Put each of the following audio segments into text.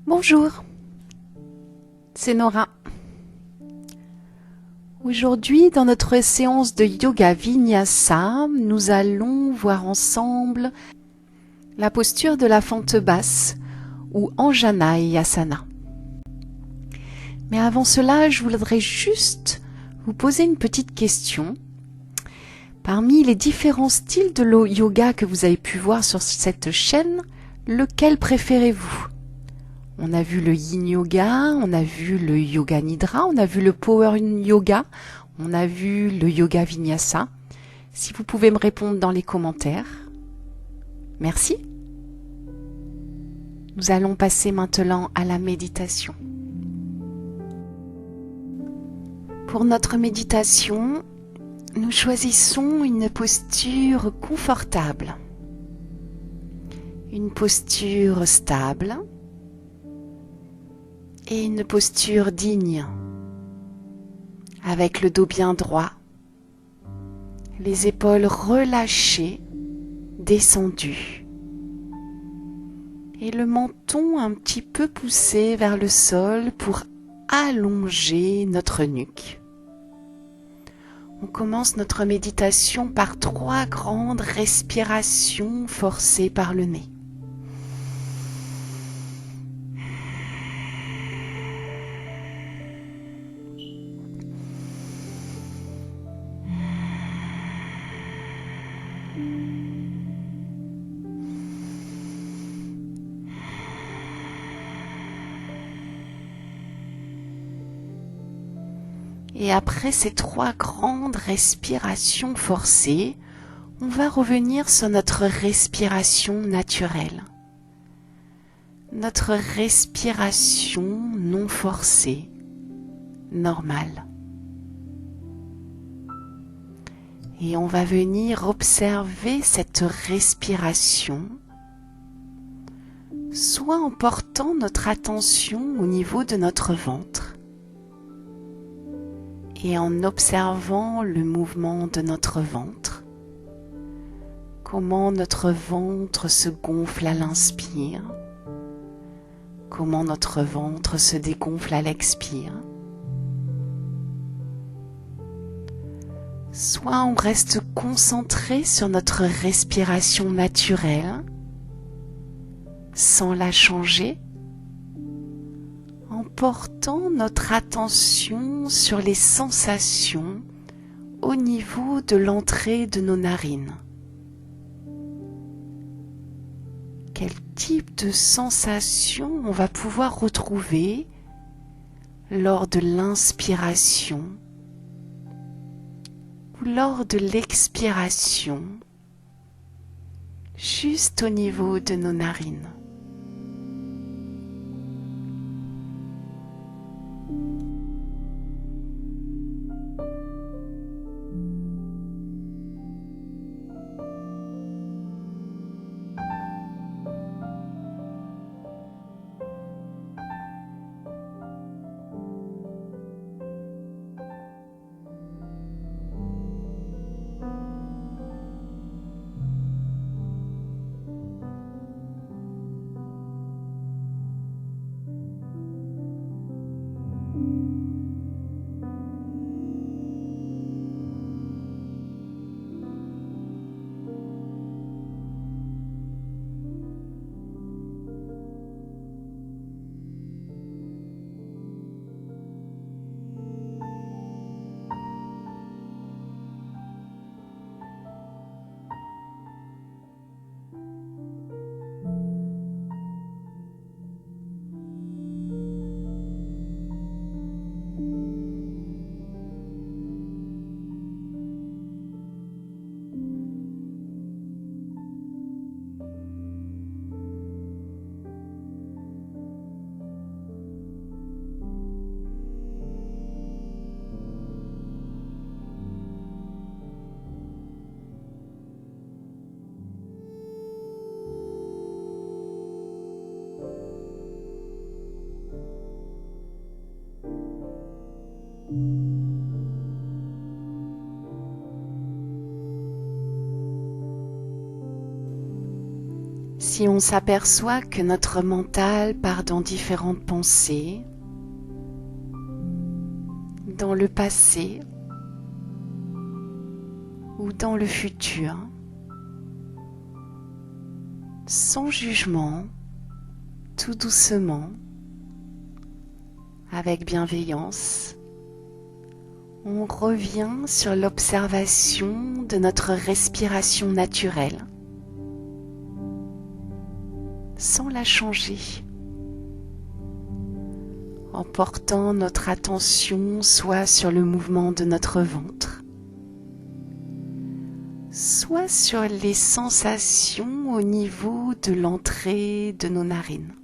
Bonjour, c'est Nora. Aujourd'hui, dans notre séance de yoga vinyasa, nous allons voir ensemble la posture de la fente basse ou Anjaneyasana. Mais avant cela, je voudrais juste vous poser une petite question. Parmi les différents styles de yoga que vous avez pu voir sur cette chaîne, lequel préférez-vous ? On a vu le yin yoga, on a vu le yoga nidra, on a vu le power yoga, on a vu le yoga vinyasa. Si vous pouvez me répondre dans les commentaires. Merci. Nous allons passer maintenant à la méditation. Pour notre méditation, nous choisissons une posture confortable, une posture stable et une posture digne, avec le dos bien droit, les épaules relâchées, descendues, et le menton un petit peu poussé vers le sol pour allonger notre nuque. On commence notre méditation par 3 grandes respirations forcées par le nez. Et après ces 3 grandes respirations forcées, on va revenir sur notre respiration naturelle. Notre respiration non forcée, normale. Et on va venir observer cette respiration, soit en portant notre attention au niveau de notre ventre, et en observant le mouvement de notre ventre, comment notre ventre se gonfle à l'inspire, comment notre ventre se dégonfle à l'expire. Soit on reste concentré sur notre respiration naturelle, sans la changer, en portant notre attention sur les sensations au niveau de l'entrée de nos narines. Quel type de sensation on va pouvoir retrouver lors de l'inspiration ou lors de l'expiration, juste au niveau de nos narines. Si on s'aperçoit que notre mental part dans différentes pensées, dans le passé ou dans le futur, sans jugement, tout doucement, avec bienveillance, on revient sur l'observation de notre respiration naturelle, sans la changer, en portant notre attention soit sur le mouvement de notre ventre, soit sur les sensations au niveau de l'entrée de nos narines.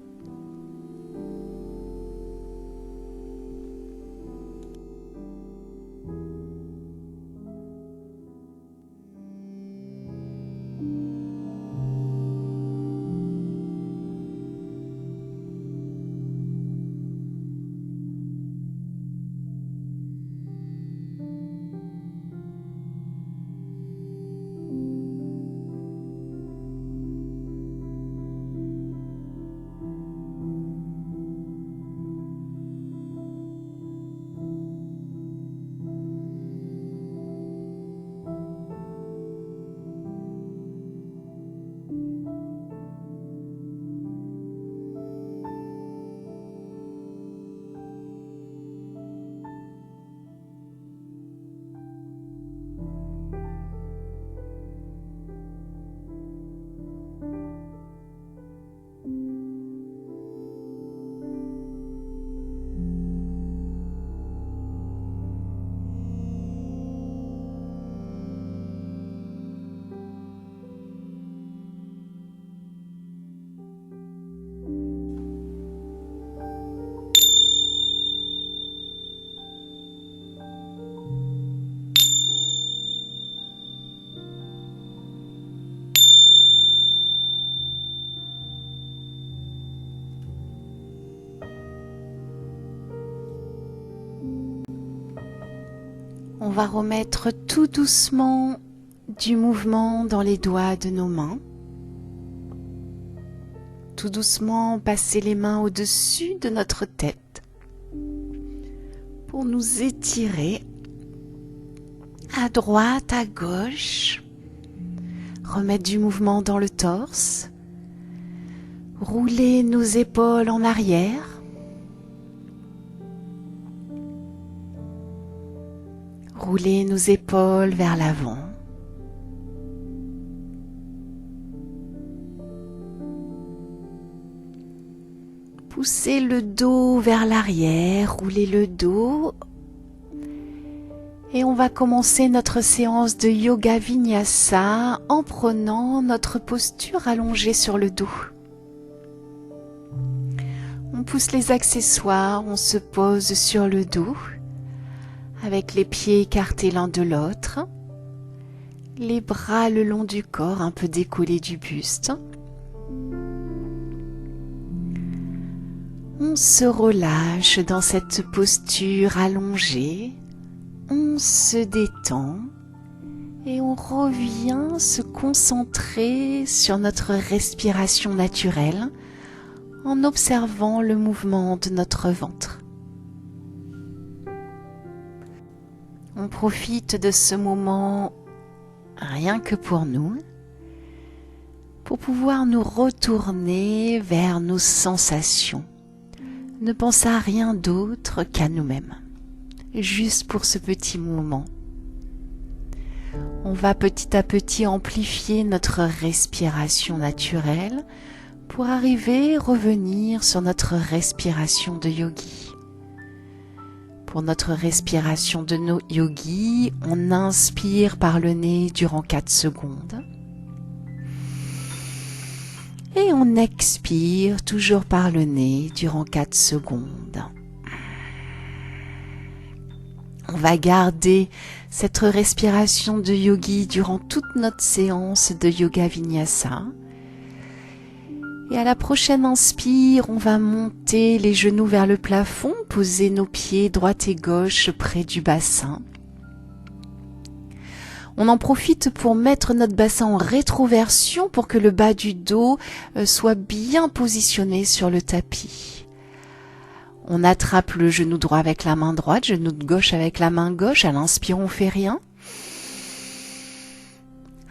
On va remettre tout doucement du mouvement dans les doigts de nos mains. Tout doucement passer les mains au-dessus de notre tête pour nous étirer à droite, à gauche. Remettre du mouvement dans le torse. Rouler nos épaules en arrière. Rouler nos épaules vers l'avant. Pousser le dos vers l'arrière, rouler le dos. Et on va commencer notre séance de Yoga Vinyasa en prenant notre posture allongée sur le dos. On pousse les accessoires, on se pose sur le dos. Avec les pieds écartés l'un de l'autre, les bras le long du corps, un peu décollés du buste. On se relâche dans cette posture allongée, on se détend et on revient se concentrer sur notre respiration naturelle en observant le mouvement de notre ventre. On profite de ce moment rien que pour nous, pour pouvoir nous retourner vers nos sensations. Ne pense à rien d'autre qu'à nous-mêmes, juste pour ce petit moment. On va petit à petit amplifier notre respiration naturelle pour arriver à revenir sur notre respiration de yogi. Pour notre respiration de yogi, on inspire par le nez durant 4 secondes. Et on expire toujours par le nez durant 4 secondes. On va garder cette respiration de yogi durant toute notre séance de Yoga Vinyasa. Et à la prochaine inspire, on va monter les genoux vers le plafond, poser nos pieds droite et gauche près du bassin. On en profite pour mettre notre bassin en rétroversion pour que le bas du dos soit bien positionné sur le tapis. On attrape le genou droit avec la main droite, genou de gauche avec la main gauche. À l'inspire, on fait rien.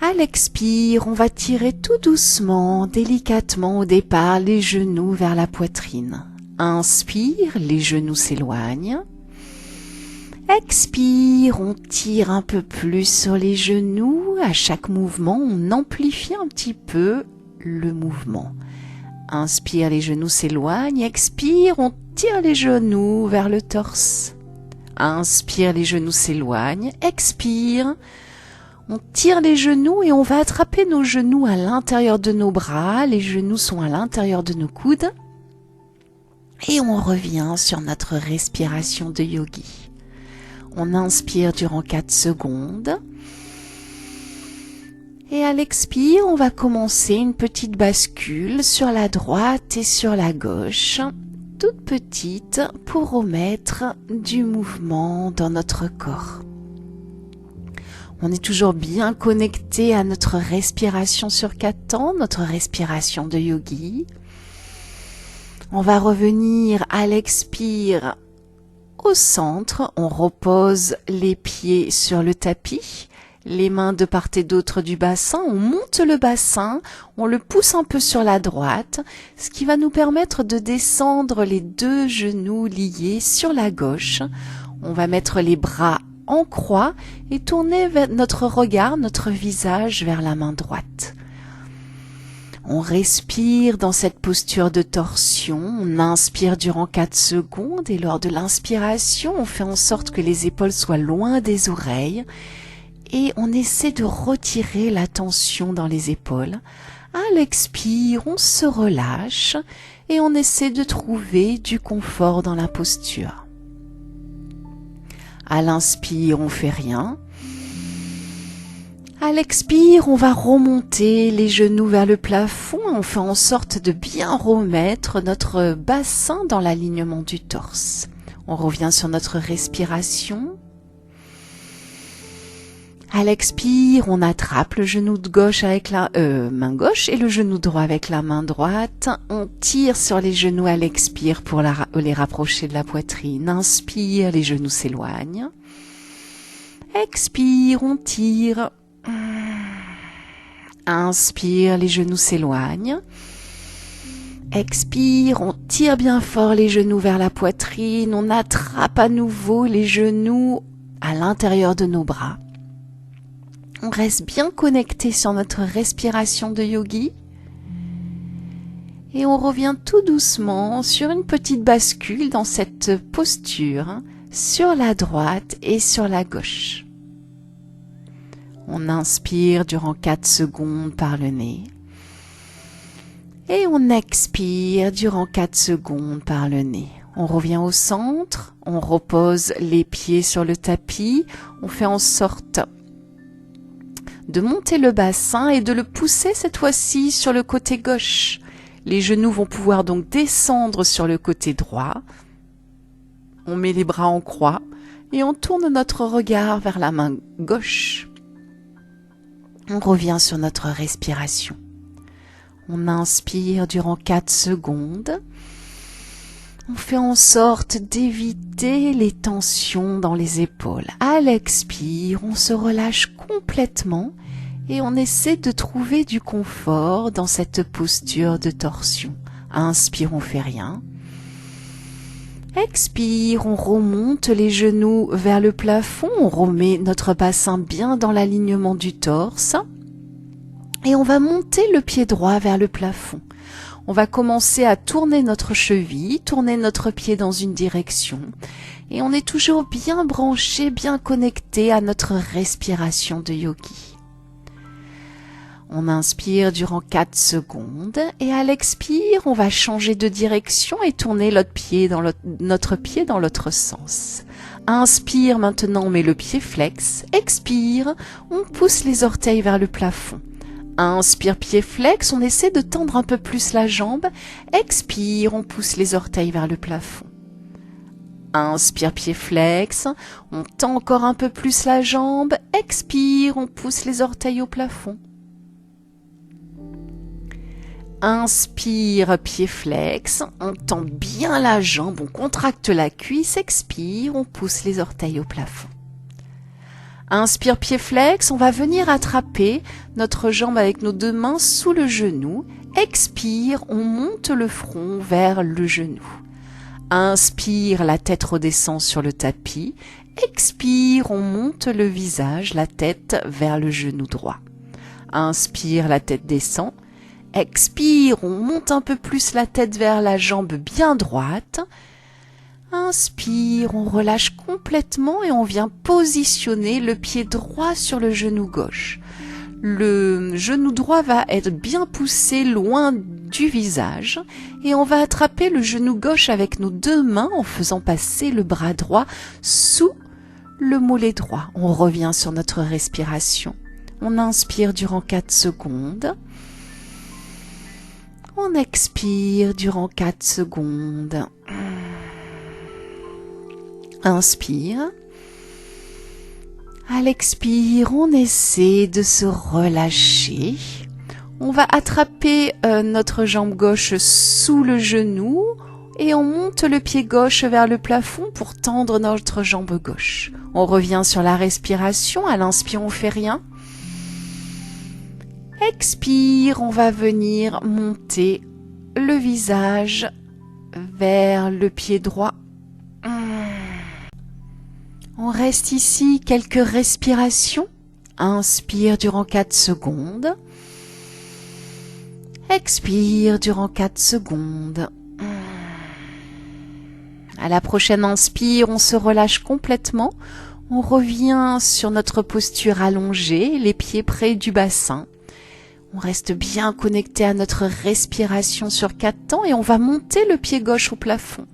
À l'expire, on va tirer tout doucement, délicatement au départ, les genoux vers la poitrine. Inspire, les genoux s'éloignent. Expire, on tire un peu plus sur les genoux. À chaque mouvement, on amplifie un petit peu le mouvement. Inspire, les genoux s'éloignent. Expire, on tire les genoux vers le torse. Inspire, les genoux s'éloignent. Expire, on tire les genoux et on va attraper nos genoux à l'intérieur de nos bras. Les genoux sont à l'intérieur de nos coudes. Et on revient sur notre respiration de yogi. On inspire durant 4 secondes. Et à l'expire, on va commencer une petite bascule sur la droite et sur la gauche, toute petite, pour remettre du mouvement dans notre corps. On est toujours bien connecté à notre respiration sur 4 temps, notre respiration de yogi. On va revenir à l'expire au centre. On repose les pieds sur le tapis, les mains de part et d'autre du bassin. On monte le bassin, on le pousse un peu sur la droite, ce qui va nous permettre de descendre les 2 genoux liés sur la gauche. On va mettre les bras en croix et tourner notre regard, notre visage vers la main droite. On respire dans cette posture de torsion, on inspire durant 4 secondes et lors de l'inspiration, on fait en sorte que les épaules soient loin des oreilles et on essaie de retirer la tension dans les épaules. À l'expire, on se relâche et on essaie de trouver du confort dans la posture. À l'inspire, on fait rien. À l'expire, on va remonter les genoux vers le plafond. On fait en sorte de bien remettre notre bassin dans l'alignement du torse. On revient sur notre respiration. À l'expire, on attrape le genou de gauche avec la main gauche et le genou droit avec la main droite. On tire sur les genoux à l'expire pour les rapprocher de la poitrine. Inspire, les genoux s'éloignent. Expire, on tire. Inspire, les genoux s'éloignent. Expire, on tire bien fort les genoux vers la poitrine. On attrape à nouveau les genoux à l'intérieur de nos bras. On reste bien connecté sur notre respiration de yogi. Et on revient tout doucement sur une petite bascule dans cette posture sur la droite et sur la gauche. On inspire durant 4 secondes par le nez. Et on expire durant 4 secondes par le nez. On revient au centre, on repose les pieds sur le tapis, on fait en sorte de monter le bassin et de le pousser cette fois-ci sur le côté gauche. Les genoux vont pouvoir donc descendre sur le côté droit. On met les bras en croix et on tourne notre regard vers la main gauche. On revient sur notre respiration. On inspire durant 4 secondes. On fait en sorte d'éviter les tensions dans les épaules. À l'expire, on se relâche complètement et on essaie de trouver du confort dans cette posture de torsion. Inspire, on fait rien. Expire, on remonte les genoux vers le plafond, on remet notre bassin bien dans l'alignement du torse et on va monter le pied droit vers le plafond. On va commencer à tourner notre cheville, tourner notre pied dans une direction et on est toujours bien branché, bien connecté à notre respiration de yogi. On inspire durant 4 secondes et à l'expire, on va changer de direction et tourner notre pied dans l'autre sens. Inspire, maintenant on met le pied flex. Expire, on pousse les orteils vers le plafond. Inspire, pied flex, on essaie de tendre un peu plus la jambe. Expire, on pousse les orteils vers le plafond. Inspire, pied flex. On tend encore un peu plus la jambe. Expire, on pousse les orteils au plafond. Inspire, pied flex. On tend bien la jambe, on contracte la cuisse. Expire, on pousse les orteils au plafond. Inspire, pied flex. On va venir attraper notre jambe avec nos deux mains sous le genou. Expire, on monte le front vers le genou. Inspire, la tête redescend sur le tapis. Expire, on monte le visage, la tête vers le genou droit. Inspire, la tête descend. Expire, on monte un peu plus la tête vers la jambe bien droite. Inspire, on relâche complètement et on vient positionner le pied droit sur le genou gauche. Le genou droit va être bien poussé loin du visage et on va attraper le genou gauche avec nos deux mains en faisant passer le bras droit sous le mollet droit. On revient sur notre respiration. On inspire durant 4 secondes. On expire durant 4 secondes. Inspire. À l'expire, on essaie de se relâcher. On va attraper notre jambe gauche sous le genou et on monte le pied gauche vers le plafond pour tendre notre jambe gauche. On revient sur la respiration. À l'inspire, on fait rien. Expire, on va venir monter le visage vers le pied droit. On reste ici quelques respirations. Inspire durant 4 secondes. Expire durant 4 secondes. À la prochaine inspire, on se relâche complètement. On revient sur notre posture allongée, les pieds près du bassin. On reste bien connecté à notre respiration sur 4 temps et on va monter le pied gauche au plafond.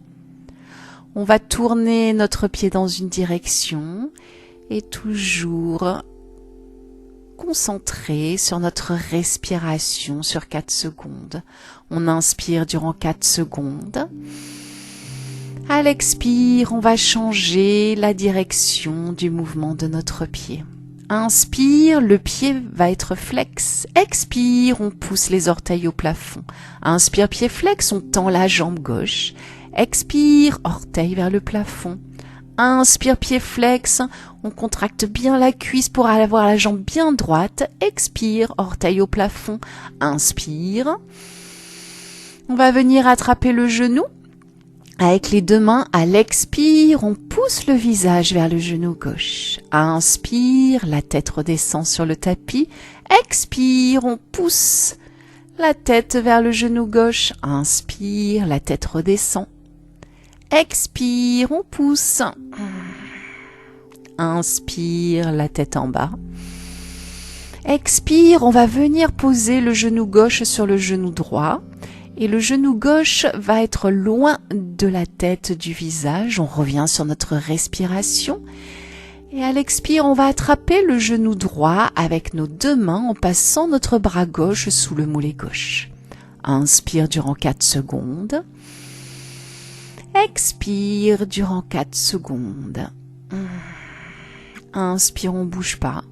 On va tourner notre pied dans une direction et toujours concentré sur notre respiration sur 4 secondes. On inspire durant 4 secondes. À l'expire, on va changer la direction du mouvement de notre pied. Inspire, le pied va être flex. Expire, on pousse les orteils au plafond. Inspire, pied flex, on tend la jambe gauche. Expire, orteil vers le plafond. Inspire, pied flex, on contracte bien la cuisse pour avoir la jambe bien droite. Expire, orteil au plafond. Inspire. On va venir attraper le genou. Avec les deux mains, à l'expire, on pousse le visage vers le genou gauche. Inspire, la tête redescend sur le tapis. Expire, on pousse la tête vers le genou gauche. Inspire, la tête redescend. Expire, on pousse. Inspire, la tête en bas. Expire, on va venir poser le genou gauche sur le genou droit. Et le genou gauche va être loin de la tête du visage. On revient sur notre respiration. Et à l'expire, on va attraper le genou droit avec nos deux mains en passant notre bras gauche sous le mollet gauche. Inspire durant 4 secondes. Expire durant 4 secondes. Inspire, on ne bouge pas.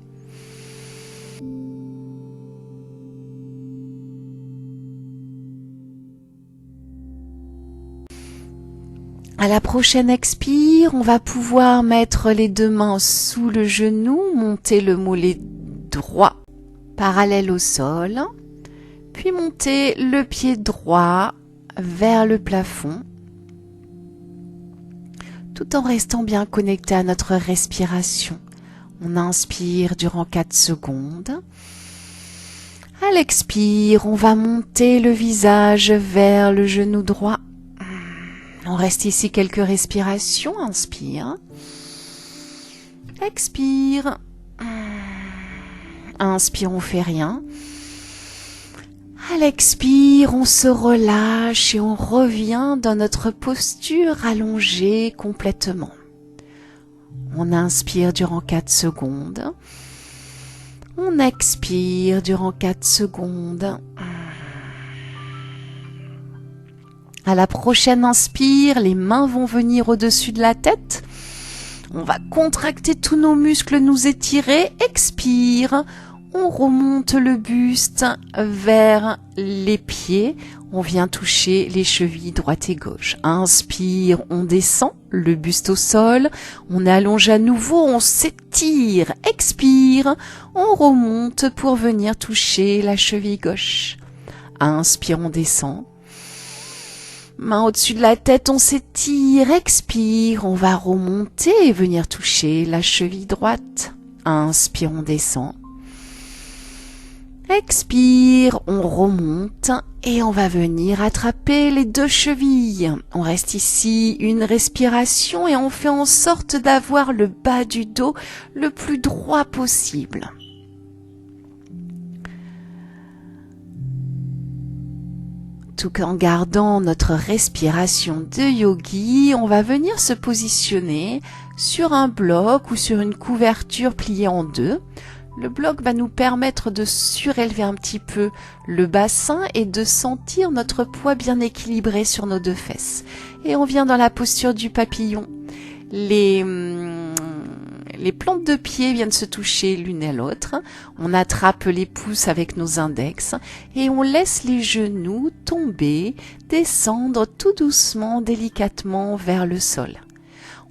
À la prochaine expire, on va pouvoir mettre les deux mains sous le genou, monter le mollet droit parallèle au sol, puis monter le pied droit vers le plafond, tout en restant bien connecté à notre respiration. On inspire durant 4 secondes. À l'expire, on va monter le visage vers le genou droit. On reste ici quelques respirations. Inspire. Expire. Inspire, on fait rien. À l'expire, on se relâche et on revient dans notre posture allongée complètement. On inspire durant 4 secondes. On expire durant 4 secondes. À la prochaine inspire, les mains vont venir au-dessus de la tête. On va contracter tous nos muscles, nous étirer. Expire. On remonte le buste vers les pieds. On vient toucher les chevilles droite et gauche. Inspire, on descend, le buste au sol. On allonge à nouveau, on s'étire. Expire, on remonte pour venir toucher la cheville gauche. Inspire, on descend. Main au-dessus de la tête, on s'étire. Expire, on va remonter et venir toucher la cheville droite. Inspire, on descend. Expire, on remonte et on va venir attraper les deux chevilles. On reste ici une respiration et on fait en sorte d'avoir le bas du dos le plus droit possible. Tout en gardant notre respiration de yogi, on va venir se positionner sur un bloc ou sur une couverture pliée en deux. Le bloc va nous permettre de surélever un petit peu le bassin et de sentir notre poids bien équilibré sur nos deux fesses. Et on vient dans la posture du papillon. Les plantes de pied viennent se toucher l'une à l'autre. On attrape les pouces avec nos index et on laisse les genoux tomber, descendre tout doucement, délicatement vers le sol.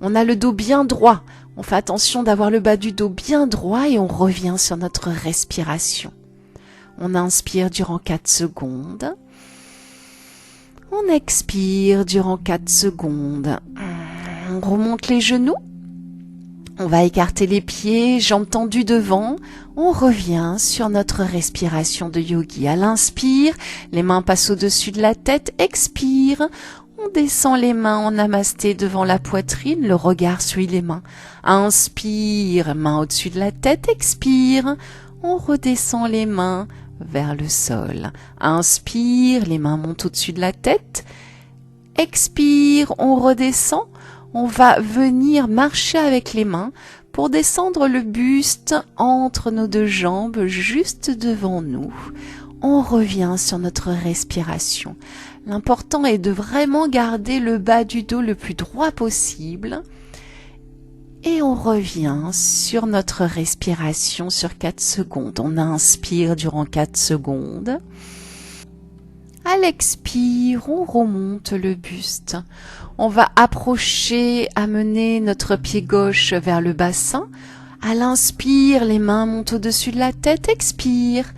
On a le dos bien droit. On fait attention d'avoir le bas du dos bien droit et on revient sur notre respiration. On inspire durant 4 secondes. On expire durant 4 secondes. On remonte les genoux. On va écarter les pieds, jambes tendues devant. On revient sur notre respiration de yogi. À l'inspire, les mains passent au-dessus de la tête. Expire. On descend les mains en namasté devant la poitrine, le regard suit les mains. Inspire, main au-dessus de la tête, expire. On redescend les mains vers le sol. Inspire, les mains montent au-dessus de la tête. Expire, on redescend. On va venir marcher avec les mains pour descendre le buste entre nos deux jambes, juste devant nous. On revient sur notre respiration. L'important est de vraiment garder le bas du dos le plus droit possible. Et on revient sur notre respiration sur 4 secondes. On inspire durant 4 secondes. À l'expire, on remonte le buste. On va amener notre pied gauche vers le bassin. À l'inspire, les mains montent au-dessus de la tête. Expire.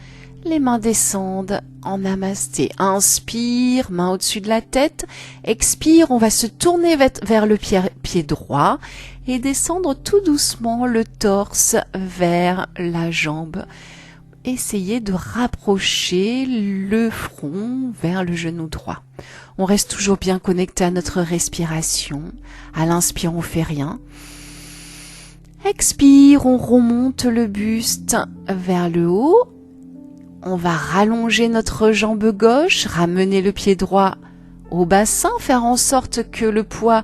Les mains descendent en namasté. Inspire, main au-dessus de la tête. Expire, on va se tourner vers le pied droit et descendre tout doucement le torse vers la jambe. Essayez de rapprocher le front vers le genou droit. On reste toujours bien connecté à notre respiration. À l'inspire, on fait rien. Expire, on remonte le buste vers le haut. On va rallonger notre jambe gauche, ramener le pied droit au bassin, faire en sorte que le poids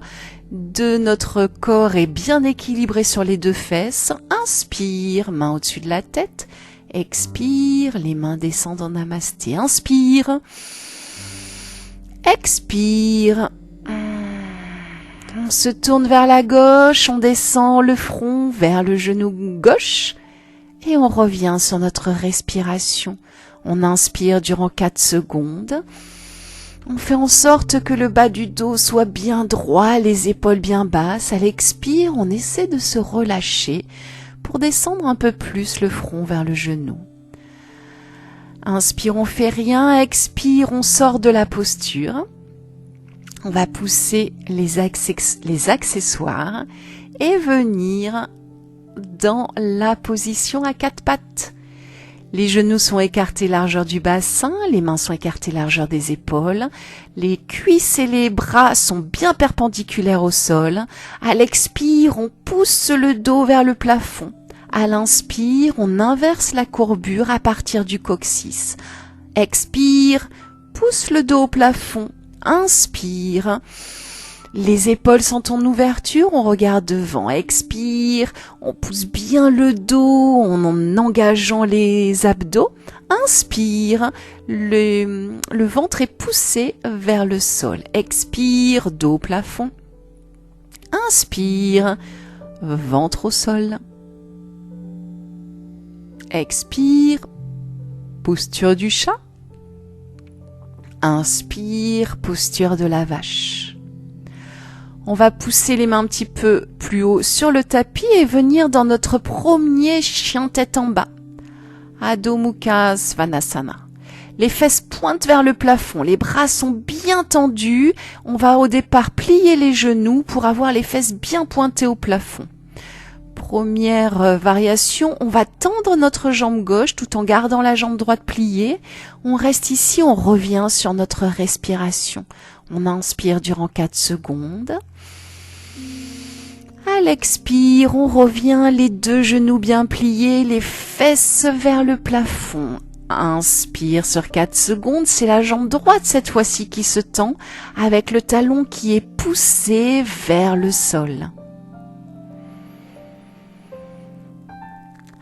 de notre corps est bien équilibré sur les deux fesses. Inspire, main au-dessus de la tête. Expire, les mains descendent en namasté. Inspire. Expire. On se tourne vers la gauche, on descend le front vers le genou gauche. Et on revient sur notre respiration. On inspire durant 4 secondes. On fait en sorte que le bas du dos soit bien droit, les épaules bien basses. À l'expire, on essaie de se relâcher pour descendre un peu plus le front vers le genou. Inspire, on fait rien. Expire, on sort de la posture. On va pousser les accessoires et venir dans la position à 4 pattes. Les genoux sont écartés largeur du bassin, les mains sont écartées largeur des épaules, les cuisses et les bras sont bien perpendiculaires au sol. À l'expire, on pousse le dos vers le plafond. À l'inspire, on inverse la courbure à partir du coccyx. Expire, pousse le dos au plafond. Inspire, Les épaules sont en ouverture, on regarde devant, expire, on pousse bien le dos en engageant les abdos. Inspire, le ventre est poussé vers le sol. Expire, dos au plafond. Inspire, ventre au sol. Expire, posture du chat. Inspire, posture de la vache. On va pousser les mains un petit peu plus haut sur le tapis et venir dans notre premier chien tête en bas. Adho Mukha Svanasana. Les fesses pointent vers le plafond, les bras sont bien tendus. On va au départ plier les genoux pour avoir les fesses bien pointées au plafond. Première variation, on va tendre notre jambe gauche tout en gardant la jambe droite pliée. On reste ici, on revient sur notre respiration. On inspire durant 4 secondes. À l'expire, on revient les 2 genoux bien pliés, les fesses vers le plafond. Inspire sur 4 secondes, c'est la jambe droite cette fois-ci qui se tend avec le talon qui est poussé vers le sol.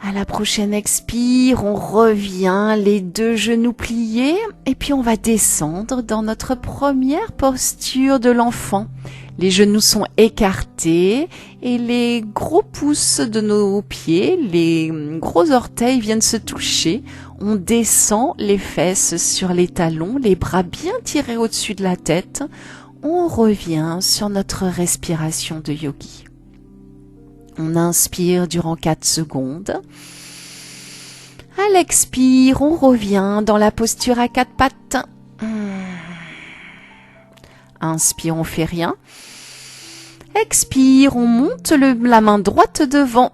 À la prochaine expire, on revient les 2 genoux pliés et puis on va descendre dans notre première posture de l'enfant. Les genoux sont écartés et les gros pouces de nos pieds, les gros orteils viennent se toucher. On descend les fesses sur les talons, les bras bien tirés au-dessus de la tête. On revient sur notre respiration de yogi. On inspire durant 4 secondes. À l'expire, on revient dans la posture à 4 pattes. Inspire, on fait rien. Expire, on monte la main droite devant.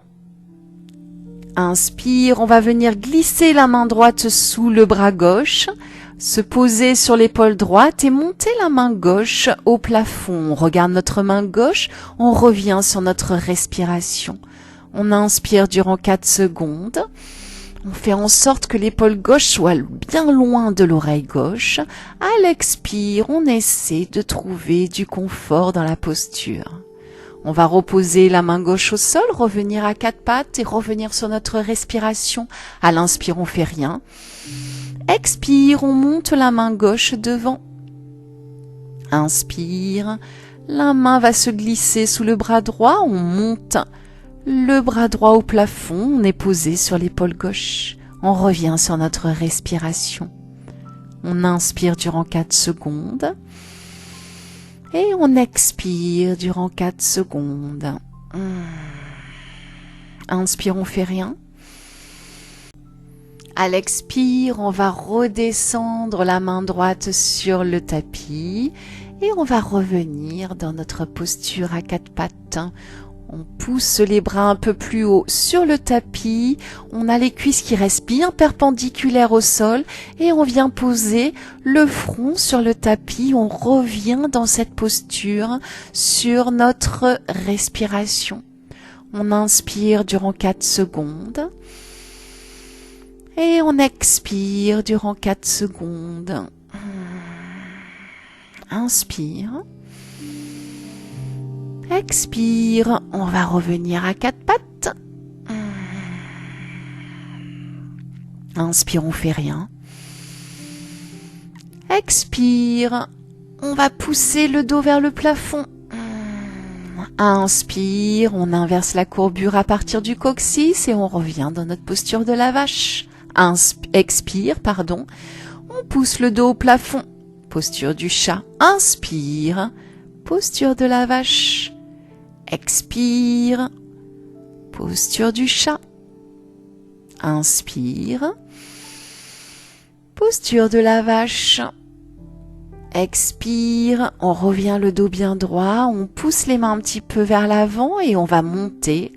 Inspire, on va venir glisser la main droite sous le bras gauche, se poser sur l'épaule droite et monter la main gauche au plafond. On regarde notre main gauche, on revient sur notre respiration. On inspire durant 4 secondes. On fait en sorte que l'épaule gauche soit bien loin de l'oreille gauche. À l'expire, on essaie de trouver du confort dans la posture. On va reposer la main gauche au sol, revenir à 4 pattes et revenir sur notre respiration. À l'inspire, on fait rien. Expire, on monte la main gauche devant. Inspire, la main va se glisser sous le bras droit, on monte le bras droit au plafond, on est posé sur l'épaule gauche. On revient sur notre respiration. On inspire durant 4 secondes. Et on expire durant 4 secondes. Inspire, on fait rien. À l'expire, on va redescendre la main droite sur le tapis et on va revenir dans notre posture à 4 pattes. On pousse les bras un peu plus haut sur le tapis, on a les cuisses qui restent bien perpendiculaires au sol et on vient poser le front sur le tapis. On revient dans cette posture sur notre respiration. On inspire durant 4 secondes et on expire durant 4 secondes. Inspire. Expire, on va revenir à 4 pattes. Inspire, on fait rien. Expire, on va pousser le dos vers le plafond. Inspire, on inverse la courbure à partir du coccyx et on revient dans notre posture de la vache. Expire, on pousse le dos au plafond. Posture du chat. Inspire, posture de la vache. Expire, posture du chat. Inspire, posture de la vache. Expire, on revient le dos bien droit, on pousse les mains un petit peu vers l'avant et on va monter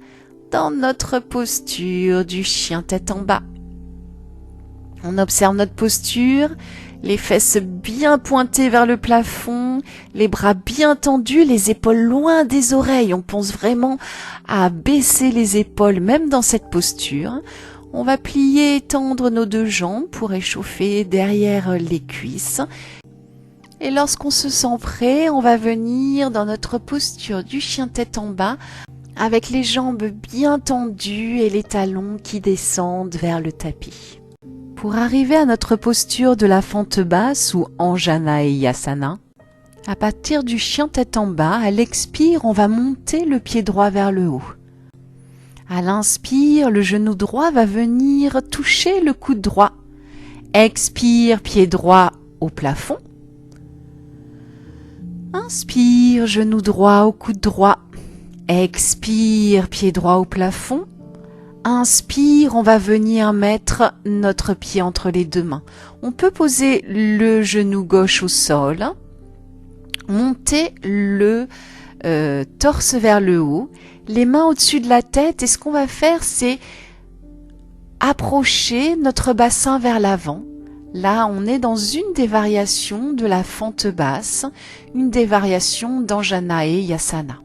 dans notre posture du chien tête en bas. On observe notre posture, les fesses bien pointées vers le plafond, les bras bien tendus, les épaules loin des oreilles. On pense vraiment à baisser les épaules même dans cette posture. On va plier et tendre nos 2 jambes pour échauffer derrière les cuisses. Et lorsqu'on se sent prêt, on va venir dans notre posture du chien tête en bas avec les jambes bien tendues et les talons qui descendent vers le tapis. Pour arriver à notre posture de la fente basse ou Anjaneyasana, à partir du chien tête en bas, à l'expire, on va monter le pied droit vers le haut. À l'inspire, le genou droit va venir toucher le coude droit. Expire, pied droit au plafond. Inspire, genou droit au coude droit. Expire, pied droit au plafond. Inspire, on va venir mettre notre pied entre les deux mains. On peut poser le genou gauche au sol, monter le torse vers le haut, les mains au-dessus de la tête, et ce qu'on va faire, c'est approcher notre bassin vers l'avant. Là, on est dans une des variations de la fente basse, une des variations d'Anjaneyasana.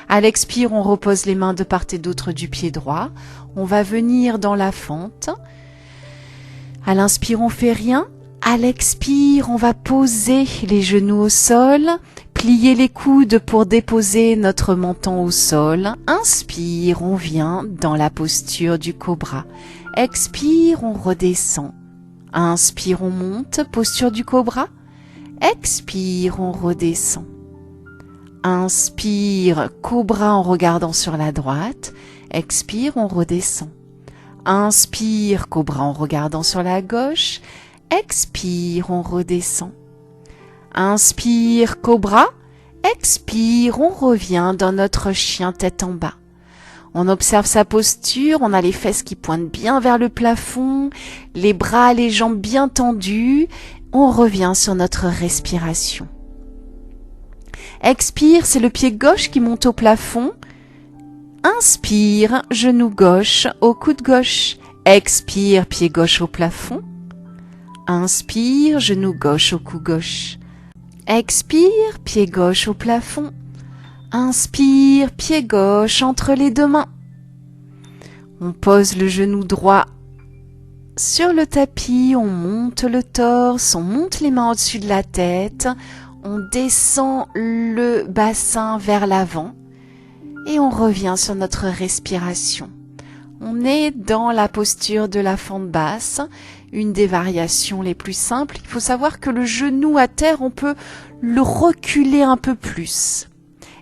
À l'expire, on repose les mains de part et d'autre du pied droit. On va venir dans la fente. À l'inspire, on fait rien. À l'expire, on va poser les genoux au sol, plier les coudes pour déposer notre menton au sol. Inspire, on vient dans la posture du cobra. Expire, on redescend. Inspire, on monte, posture du cobra. Expire, on redescend. Inspire, cobra en regardant sur la droite. Expire, on redescend. Inspire, cobra en regardant sur la gauche. Expire, on redescend. Inspire, cobra. Expire, on revient dans notre chien tête en bas. On observe sa posture, on a les fesses qui pointent bien vers le plafond, les bras, les jambes bien tendus. On revient sur notre respiration. Expire, c'est le pied gauche qui monte au plafond. Inspire, genou gauche au coude gauche. Expire, pied gauche au plafond. Inspire, genou gauche au cou gauche. Expire, pied gauche au plafond. Inspire, pied gauche entre les deux mains. On pose le genou droit sur le tapis, on monte le torse, on monte les mains au-dessus de la tête, on descend le bassin vers l'avant et on revient sur notre respiration. On est dans la posture de la fente basse, une des variations les plus simples. Il faut savoir que le genou à terre, on peut le reculer un peu plus.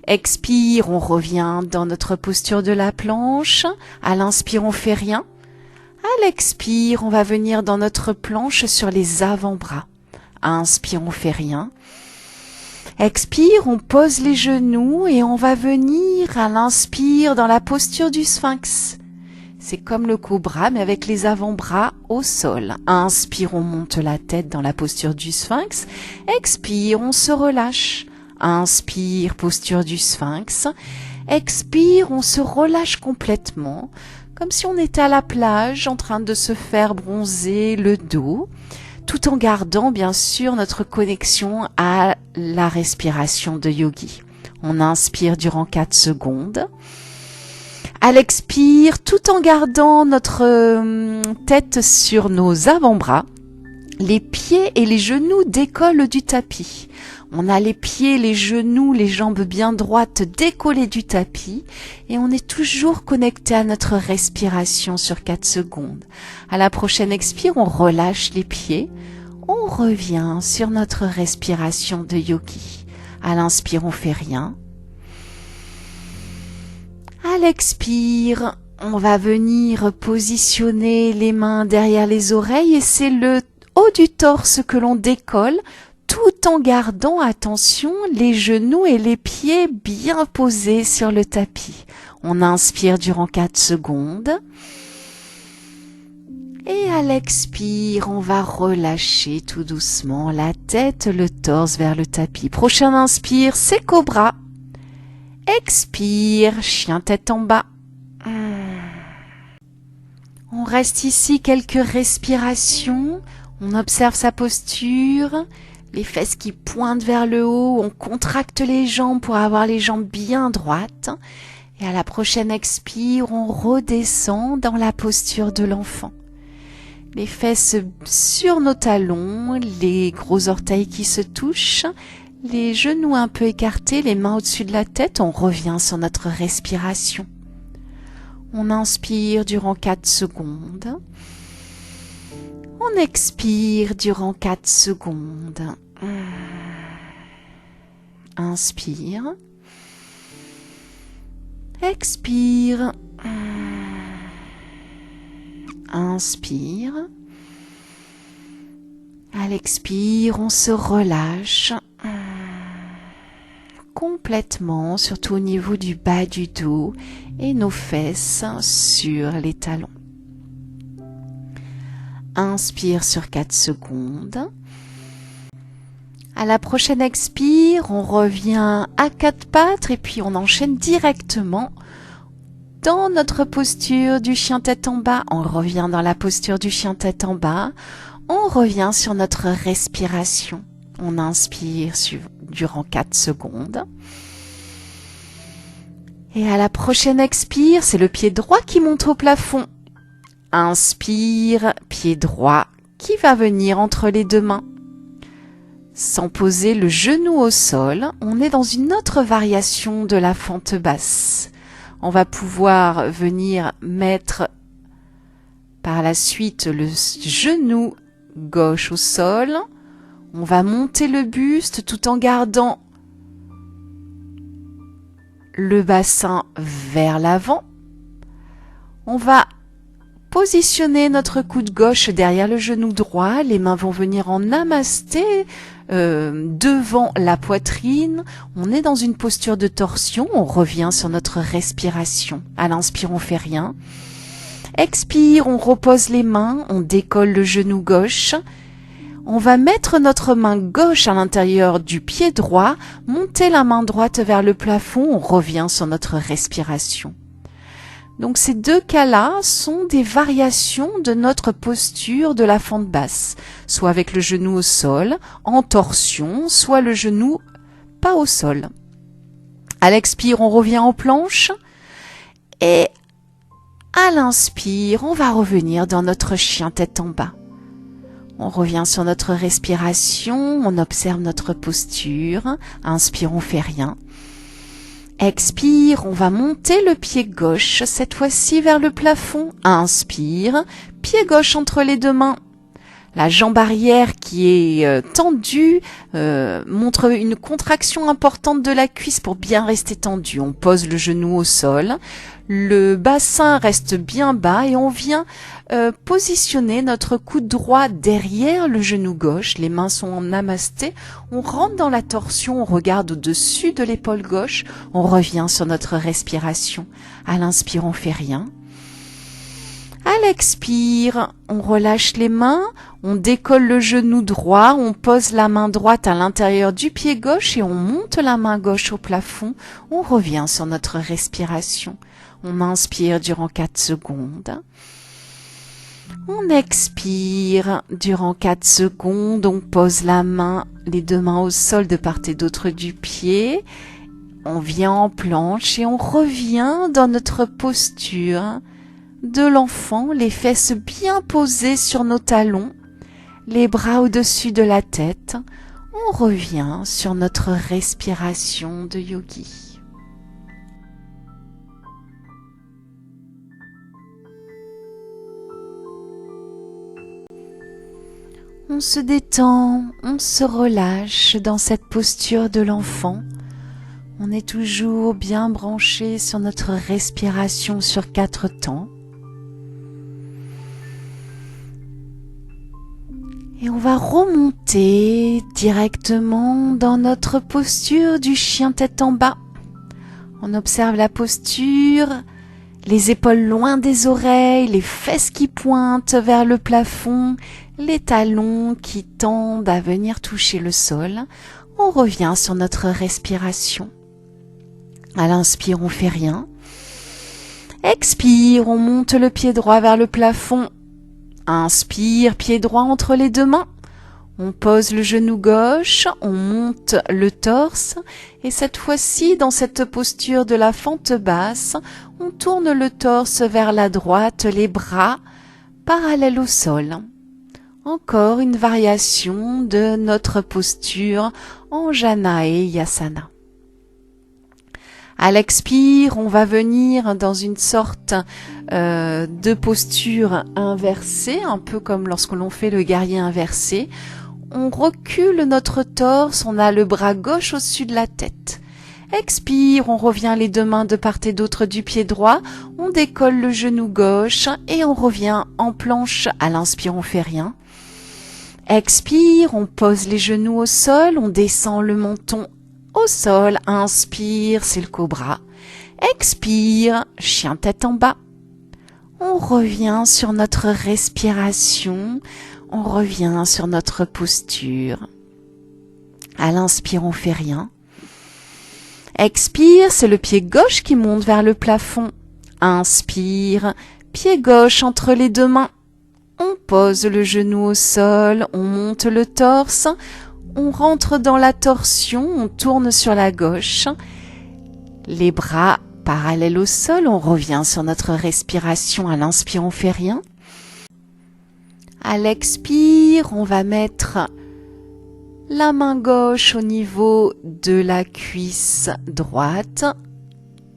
Expire, on revient dans notre posture de la planche. À l'inspire, on fait rien. À l'expire, on va venir dans notre planche sur les avant-bras. Inspire, on fait rien. Expire, on pose les genoux et on va venir à l'inspire dans la posture du sphinx. C'est comme le cobra mais avec les avant-bras au sol. Inspire, on monte la tête dans la posture du sphinx. Expire, on se relâche. Inspire, posture du sphinx. Expire, on se relâche complètement, comme si on était à la plage en train de se faire bronzer le dos, tout en gardant bien sûr notre connexion à la respiration de yogi. On inspire durant 4 secondes. À l'expire, tout en gardant notre tête sur nos avant-bras, les pieds et les genoux décollent du tapis. On a les pieds, les genoux, les jambes bien droites décollées du tapis et on est toujours connecté à notre respiration sur 4 secondes. À la prochaine expire, on relâche les pieds, on revient sur notre respiration de yogi. À l'inspire, on fait rien. À l'expire, on va venir positionner les mains derrière les oreilles et c'est le haut du torse que l'on décolle tout en gardant, attention, les genoux et les pieds bien posés sur le tapis. On inspire durant 4 secondes. Et à l'expire, on va relâcher tout doucement la tête, le torse vers le tapis. Prochain inspire, c'est cobra. Expire, chien tête en bas. On reste ici quelques respirations. On observe sa posture. Les fesses qui pointent vers le haut, on contracte les jambes pour avoir les jambes bien droites. Et à la prochaine expire, on redescend dans la posture de l'enfant. Les fesses sur nos talons, les gros orteils qui se touchent, les genoux un peu écartés, les mains au-dessus de la tête. On revient sur notre respiration. On inspire durant 4 secondes. On expire durant 4 secondes. Inspire. Expire. Inspire. À l'expire, on se relâche complètement, surtout au niveau du bas du dos et nos fesses sur les talons. Inspire sur 4 secondes. À la prochaine expire, on revient à 4 pattes et puis on enchaîne directement dans notre posture du chien tête en bas. On revient dans la posture du chien tête en bas. On revient sur notre respiration. On inspire durant 4 secondes. Et à la prochaine expire, c'est le pied droit qui monte au plafond. Inspire, pied droit qui va venir entre les 2 mains. Sans poser le genou au sol, on est dans une autre variation de la fente basse. On va pouvoir venir mettre par la suite le genou gauche au sol. On va monter le buste tout en gardant le bassin vers l'avant. On va positionner notre coude gauche derrière le genou droit. Les mains vont venir en namasté devant la poitrine. On est dans une posture de torsion. On revient sur notre respiration. À l'inspire, on fait rien. Expire, on repose les mains. On décolle le genou gauche. On va mettre notre main gauche à l'intérieur du pied droit. Monter la main droite vers le plafond. On revient sur notre respiration. Donc ces 2 cas-là sont des variations de notre posture de la fente basse, soit avec le genou au sol, en torsion, soit le genou pas au sol. À l'expire, on revient en planche et à l'inspire, on va revenir dans notre chien tête en bas. On revient sur notre respiration, on observe notre posture, inspire, on fait rien. Expire, on va monter le pied gauche, cette fois-ci vers le plafond. Inspire, pied gauche entre les 2 mains. La jambe arrière qui est tendue montre une contraction importante de la cuisse pour bien rester tendue. On pose le genou au sol, le bassin reste bien bas et on vient positionner notre coude droit derrière le genou gauche. Les mains sont en namasté. On rentre dans la torsion, on regarde au-dessus de l'épaule gauche. On revient sur notre respiration. À l'inspire, on fait rien. À l'expire, on relâche les mains, on décolle le genou droit, on pose la main droite à l'intérieur du pied gauche et on monte la main gauche au plafond. On revient sur notre respiration. On inspire durant 4 secondes. On expire durant 4 secondes. On pose la main, les 2 mains au sol de part et d'autre du pied. On vient en planche et on revient dans notre posture de l'enfant, les fesses bien posées sur nos talons, les bras au-dessus de la tête. On revient sur notre respiration de yogi. On se détend, on se relâche dans cette posture de l'enfant. On est toujours bien branché sur notre respiration sur 4 temps. Et on va remonter directement dans notre posture du chien tête en bas. On observe la posture, les épaules loin des oreilles, les fesses qui pointent vers le plafond, les talons qui tendent à venir toucher le sol. On revient sur notre respiration. À l'inspire, on fait rien. Expire, on monte le pied droit vers le plafond. Inspire, pied droit entre les 2 mains. On pose le genou gauche, on monte le torse et cette fois-ci, dans cette posture de la fente basse, on tourne le torse vers la droite, les bras parallèle au sol. Encore une variation de notre posture en Janayasana. À l'expire, on va venir dans une sorte de posture inversée, un peu comme lorsque l'on fait le guerrier inversé. On recule notre torse, on a le bras gauche au-dessus de la tête. Expire, on revient les deux mains de part et d'autre du pied droit, on décolle le genou gauche et on revient en planche. À l'inspire, on fait rien. Expire, on pose les genoux au sol, on descend le menton au sol. Inspire, c'est le cobra. Expire, chien tête en bas. On revient sur notre respiration, on revient sur notre posture. À l'inspire, on fait rien. Expire, c'est le pied gauche qui monte vers le plafond. Inspire, pied gauche entre les deux mains. On pose le genou au sol, on monte le torse, on rentre dans la torsion, on tourne sur la gauche. Les bras parallèles au sol, on revient sur notre respiration. À l'inspire, on fait rien. À l'expire, on va mettre la main gauche au niveau de la cuisse droite.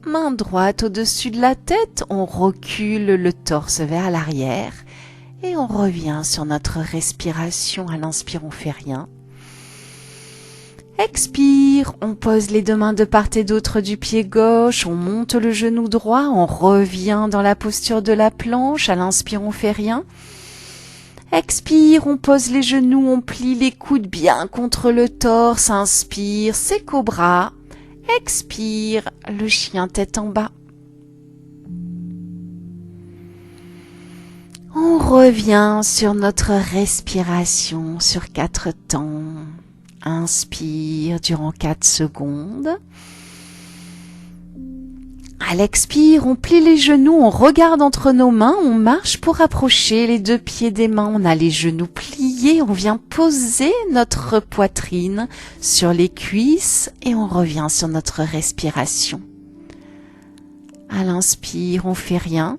Main droite au-dessus de la tête, on recule le torse vers l'arrière. Et on revient sur notre respiration. À l'inspire, on fait rien. Expire, on pose les deux mains de part et d'autre du pied gauche, on monte le genou droit, on revient dans la posture de la planche. À l'inspire, on fait rien. Expire, on pose les genoux, on plie les coudes bien contre le torse. Inspire, c'est cobra. Expire, le chien tête en bas. On revient sur notre respiration sur 4 temps. Inspire durant 4 secondes. À l'expire, on plie les genoux, on regarde entre nos mains, on marche pour approcher les deux pieds des mains. On a les genoux pliés, on vient poser notre poitrine sur les cuisses et on revient sur notre respiration. À l'inspire, on fait rien.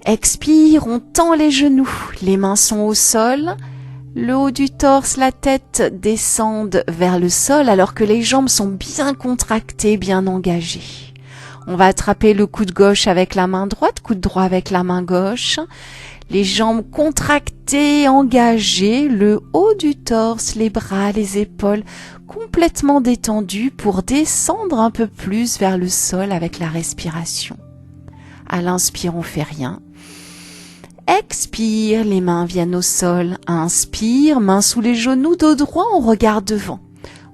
Expire, on tend les genoux, les mains sont au sol, le haut du torse, la tête descendent vers le sol alors que les jambes sont bien contractées, bien engagées. On va attraper le coude gauche avec la main droite, coude droit avec la main gauche, les jambes contractées, engagées, le haut du torse, les bras, les épaules complètement détendus pour descendre un peu plus vers le sol avec la respiration. À l'inspire, on fait rien. Expire, les mains viennent au sol. Inspire, mains sous les genoux, dos droit, on regarde devant.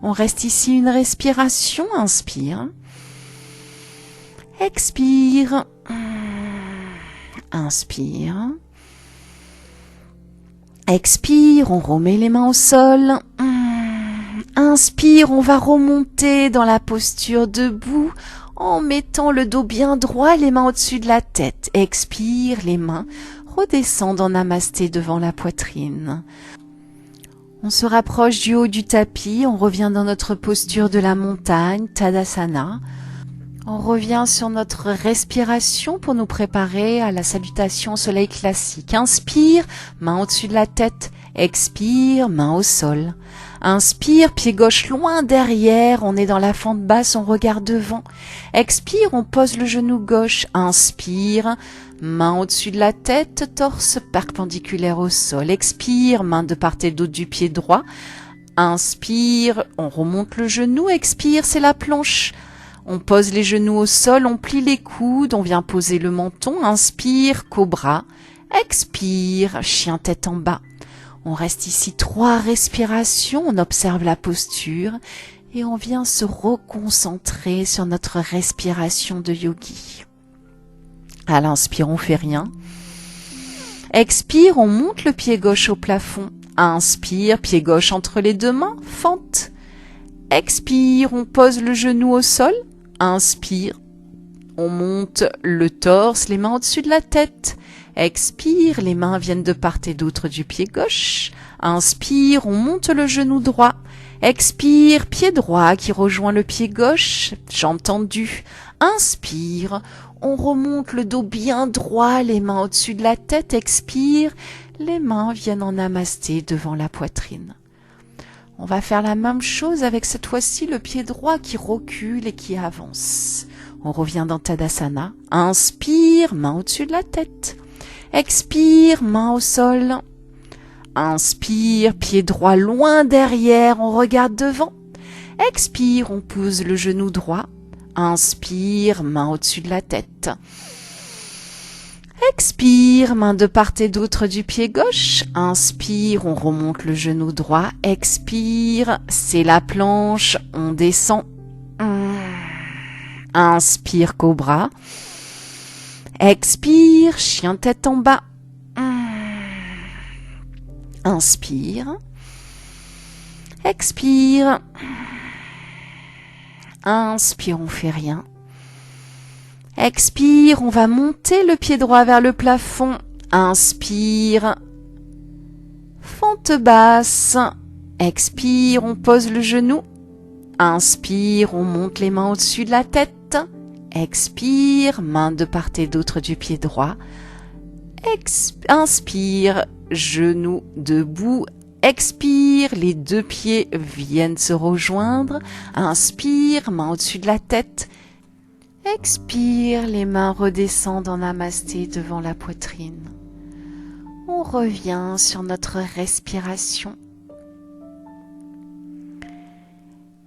On reste ici une respiration. Inspire. Expire. Inspire. Expire, on remet les mains au sol. Inspire, on va remonter dans la posture debout en mettant le dos bien droit, les mains au-dessus de la tête. Expire, les mains redescendent en namasté devant la poitrine. On se rapproche du haut du tapis, on revient dans notre posture de la montagne, Tadasana. On revient sur notre respiration pour nous préparer à la salutation au soleil classique. Inspire, main au-dessus de la tête. Expire, main au sol. Inspire, pied gauche loin derrière, on est dans la fente basse, on regarde devant. Expire, on pose le genou gauche. Inspire, main au-dessus de la tête, torse perpendiculaire au sol. Expire, main de part et d'autre du pied droit. Inspire, on remonte le genou. Expire, c'est la planche. On pose les genoux au sol, on plie les coudes, on vient poser le menton. Inspire, cobra. Expire, chien tête en bas. On reste ici 3 respirations, on observe la posture et on vient se reconcentrer sur notre respiration de yogi. À l'inspire, on fait rien. Expire, on monte le pied gauche au plafond. Inspire, pied gauche entre les deux mains, fente. Expire, on pose le genou au sol. Inspire, on monte le torse, les mains au-dessus de la tête. Expire, les mains viennent de part et d'autre du pied gauche. Inspire, on monte le genou droit. Expire, pied droit qui rejoint le pied gauche, jambes tendues. Inspire, on remonte le dos bien droit, les mains au-dessus de la tête, expire, les mains viennent en namasté devant la poitrine. On va faire la même chose avec cette fois-ci le pied droit qui recule et qui avance. On revient dans Tadasana. Inspire, main au-dessus de la tête. Expire, main au sol. Inspire, pied droit loin derrière, on regarde devant. Expire, on pose le genou droit. Inspire, main au-dessus de la tête. Expire, main de part et d'autre du pied gauche. Inspire, on remonte le genou droit. Expire, c'est la planche, on descend. Inspire, cobra. Expire, chien tête en bas. Inspire. Expire. Inspire, on fait rien. Expire, on va monter le pied droit vers le plafond. Inspire. Fente basse. Expire, on pose le genou. Inspire, on monte les mains au-dessus de la tête. Expire, main de part et d'autre du pied droit. Inspire, genou debout. Expire, les deux pieds viennent se rejoindre. Inspire, main au-dessus de la tête. Expire, les mains redescendent en namasté devant la poitrine. On revient sur notre respiration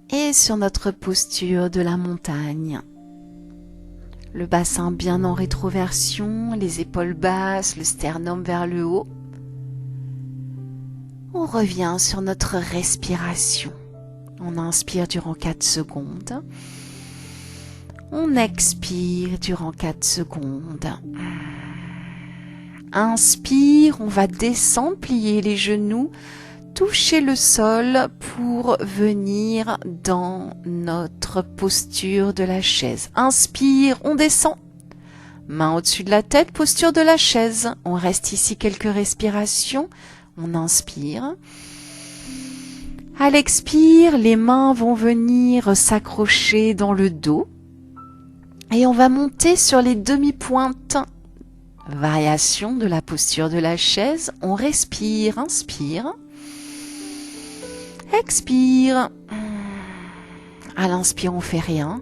et sur notre posture de la montagne. Le bassin bien en rétroversion, les épaules basses, le sternum vers le haut. On revient sur notre respiration. On inspire durant 4 secondes. On expire durant 4 secondes. Inspire, on va descendre, plier les genoux, toucher le sol pour venir dans notre posture de la chaise. Inspire, on descend. Main au-dessus de la tête, posture de la chaise. On reste ici quelques respirations. On inspire. À l'expire, les mains vont venir s'accrocher dans le dos. Et on va monter sur les demi-pointes. Variation de la posture de la chaise. On respire, inspire. Expire. À l'inspire, on fait rien.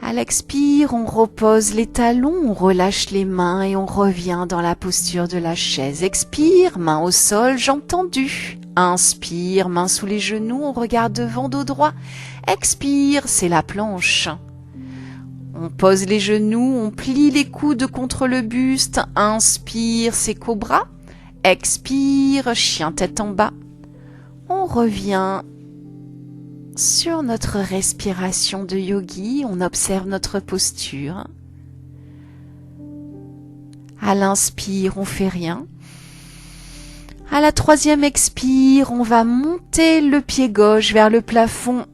À l'expire, on repose les talons, on relâche les mains et on revient dans la posture de la chaise. Expire, main au sol, jambes tendues. Inspire, main sous les genoux, on regarde devant, dos droit. Expire, c'est la planche. On pose les genoux, on plie les coudes contre le buste. Inspire, c'est cobra. Expire, chien tête en bas. On revient sur notre respiration de yogi. On observe notre posture. À l'inspire, on fait rien. À la 3e expire, on va monter le pied gauche vers le plafond.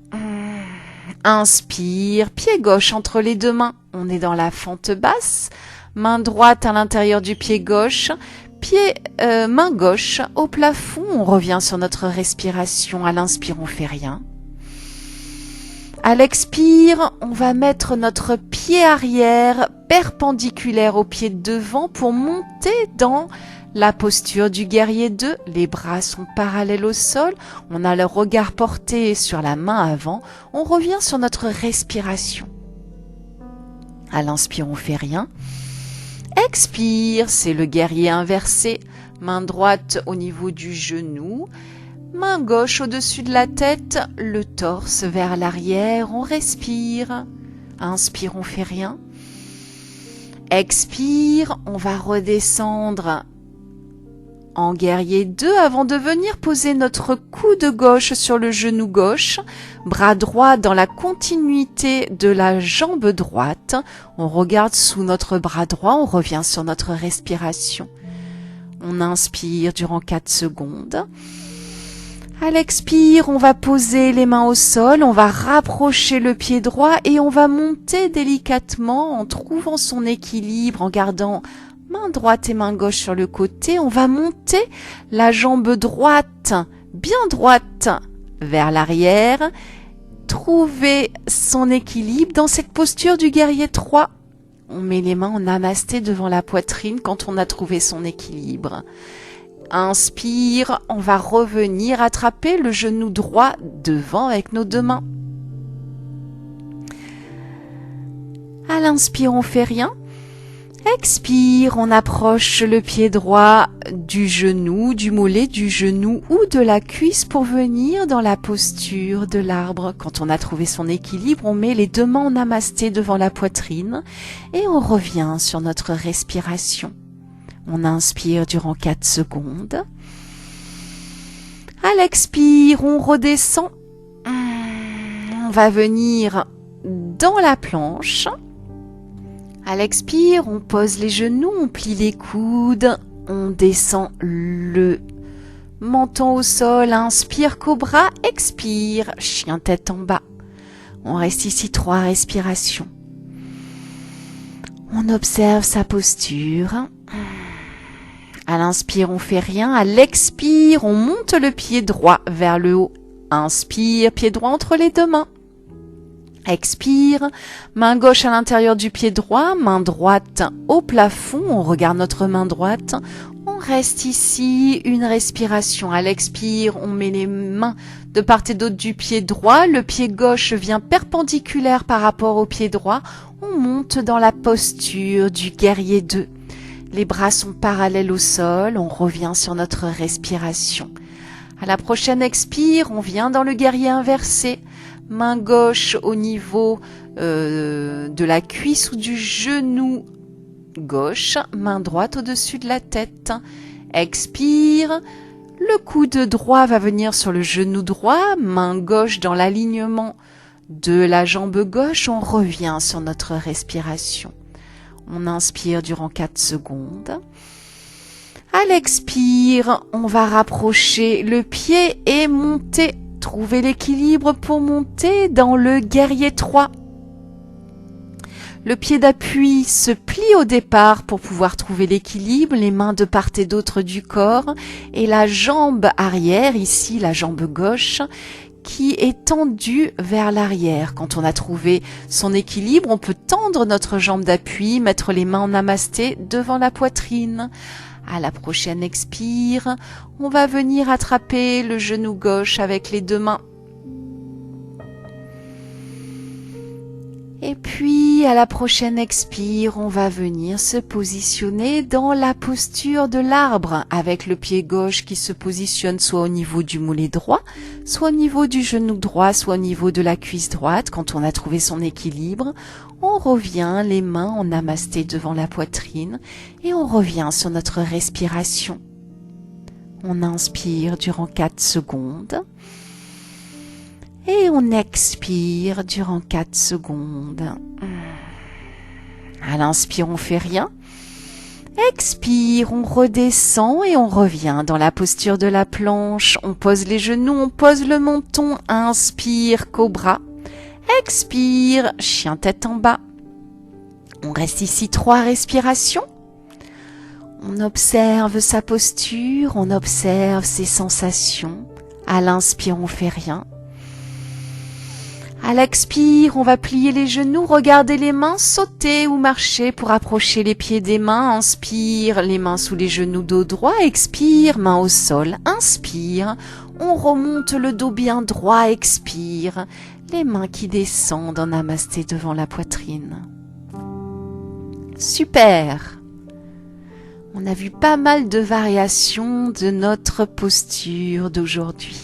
Inspire, pied gauche entre les deux mains. On est dans la fente basse. Main droite à l'intérieur du pied gauche. Main gauche au plafond. On revient sur notre respiration. À l'inspire, on fait rien. À l'expire, on va mettre notre pied arrière perpendiculaire au pied de devant pour monter dans la posture du guerrier 2, les bras sont parallèles au sol, on a le regard porté sur la main avant, on revient sur notre respiration. À l'inspire, on fait rien. Expire, c'est le guerrier inversé, main droite au niveau du genou, main gauche au-dessus de la tête, le torse vers l'arrière, on respire. Inspire, on fait rien. Expire, on va redescendre en guerrier 2 avant de venir poser notre coude gauche sur le genou gauche, bras droit dans la continuité de la jambe droite. On regarde sous notre bras droit, on revient sur notre respiration. On inspire durant 4 secondes. À l'expire, on va poser les mains au sol, on va rapprocher le pied droit et on va monter délicatement en trouvant son équilibre, en gardant main droite et main gauche sur le côté. On va monter la jambe droite, bien droite, vers l'arrière. trouver son équilibre dans cette posture du guerrier 3. On met les mains en namasté devant la poitrine quand on a trouvé son équilibre. Inspire, on va revenir attraper le genou droit devant avec nos deux mains. À l'inspire, on fait rien. Expire, on approche le pied droit du genou, du mollet, du genou ou de la cuisse pour venir dans la posture de l'arbre. Quand on a trouvé son équilibre, on met les deux mains en namasté devant la poitrine et on revient sur notre respiration. On inspire durant 4 secondes. À l'expire, on redescend. On va venir dans la planche. À l'expire, on pose les genoux, on plie les coudes, on descend le menton au sol, inspire cobra, expire, chien tête en bas. On reste ici 3 respirations. On observe sa posture. À l'inspire, on fait rien. À l'expire, on monte le pied droit vers le haut. Inspire, pied droit entre les deux mains. Expire, main gauche à l'intérieur du pied droit, main droite au plafond, on regarde notre main droite, on reste ici, une respiration. À l'expire, on met les mains de part et d'autre du pied droit, le pied gauche vient perpendiculaire par rapport au pied droit, on monte dans la posture du guerrier 2. Les bras sont parallèles au sol, on revient sur notre respiration. À la prochaine expire, on vient dans le guerrier inversé. Main gauche au niveau de la cuisse ou du genou gauche, main droite au-dessus de la tête. Expire, le coude droit va venir sur le genou droit, main gauche dans l'alignement de la jambe gauche, on revient sur notre respiration. On inspire durant 4 secondes. À l'expire, on va rapprocher le pied et monter. Trouvez l'équilibre pour monter dans le guerrier 3. Le pied d'appui se plie au départ pour pouvoir trouver l'équilibre, les mains de part et d'autre du corps et la jambe arrière, ici la jambe gauche, qui est tendue vers l'arrière. Quand on a trouvé son équilibre, on peut tendre notre jambe d'appui, mettre les mains en namasté devant la poitrine. À la prochaine expire, on va venir attraper le genou gauche avec les deux mains. Et puis, à la prochaine expire, on va venir se positionner dans la posture de l'arbre, avec le pied gauche qui se positionne soit au niveau du mollet droit, soit au niveau du genou droit, soit au niveau de la cuisse droite. Quand on a trouvé son équilibre, on revient les mains en namasté devant la poitrine et on revient sur notre respiration. On inspire durant 4 secondes. Et on expire durant 4 secondes. À l'inspire, on fait rien. Expire, on redescend et on revient dans la posture de la planche. On pose les genoux, on pose le menton. Inspire, cobra. Expire, chien tête en bas. On reste ici 3 respirations. On observe sa posture, on observe ses sensations. À l'inspire, on fait rien. À l'expire, on va plier les genoux, regarder les mains, sauter ou marcher pour approcher les pieds des mains. Inspire, les mains sous les genoux, dos droit. Expire, main au sol. Inspire, on remonte le dos bien droit. Expire, les mains qui descendent en namasté devant la poitrine. Super! On a vu pas mal de variations de notre posture d'aujourd'hui.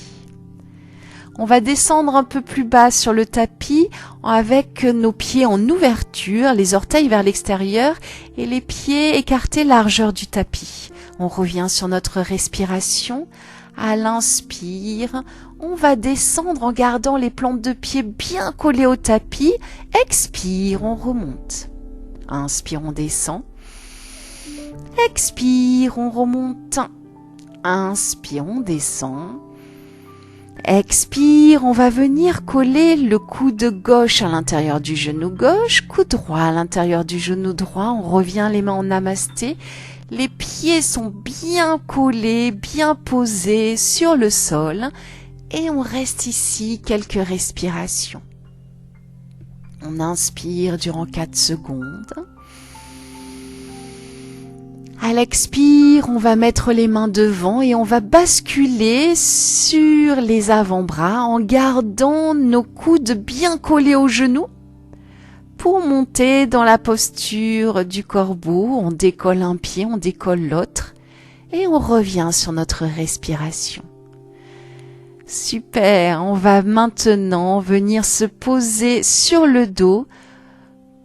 On va descendre un peu plus bas sur le tapis avec nos pieds en ouverture, les orteils vers l'extérieur et les pieds écartés largeur du tapis. On revient sur notre respiration. À l'inspire, on va descendre en gardant les plantes de pied bien collées au tapis. Expire, on remonte. Inspire, on descend. Expire, on remonte. Inspire, on descend. Expire, on va venir coller le coude gauche à l'intérieur du genou gauche, coude droit à l'intérieur du genou droit. On revient les mains en namasté. Les pieds sont bien collés, bien posés sur le sol. et on reste ici quelques respirations. On inspire durant 4 secondes. À l'expire, on va mettre les mains devant et on va basculer sur les avant-bras en gardant nos coudes bien collés aux genoux. Pour monter dans la posture du corbeau, on décolle un pied, on décolle l'autre et on revient sur notre respiration. Super, on va maintenant venir se poser sur le dos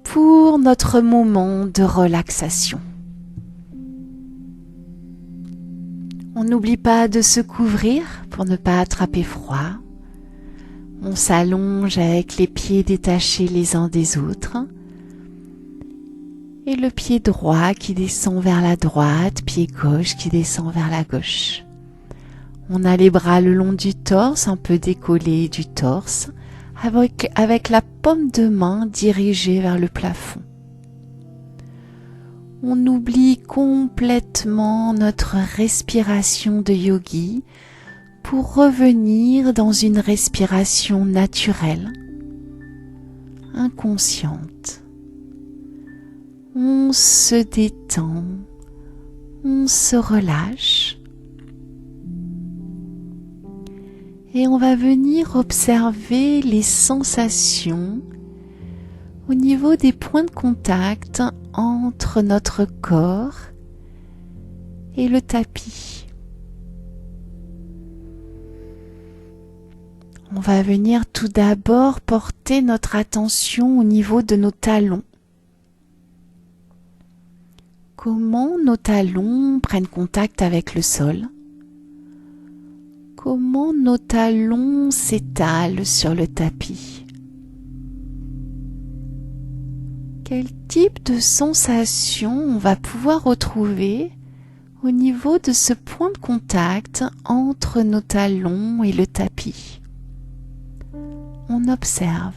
pour notre moment de relaxation. On n'oublie pas de se couvrir pour ne pas attraper froid. On s'allonge avec les pieds détachés les uns des autres. Et le pied droit qui descend vers la droite, pied gauche qui descend vers la gauche. On a les bras le long du torse, un peu décollés du torse, avec la paume de main dirigée vers le plafond. On oublie complètement notre respiration de yogi pour revenir dans une respiration naturelle, inconsciente. On se détend, on se relâche et on va venir observer les sensations au niveau des points de contact entre notre corps et le tapis. On va venir tout d'abord porter notre attention au niveau de nos talons. Comment nos talons prennent contact avec le sol? Comment nos talons s'étalent sur le tapis? Quel type de sensation on va pouvoir retrouver au niveau de ce point de contact entre nos talons et le tapis? On observe.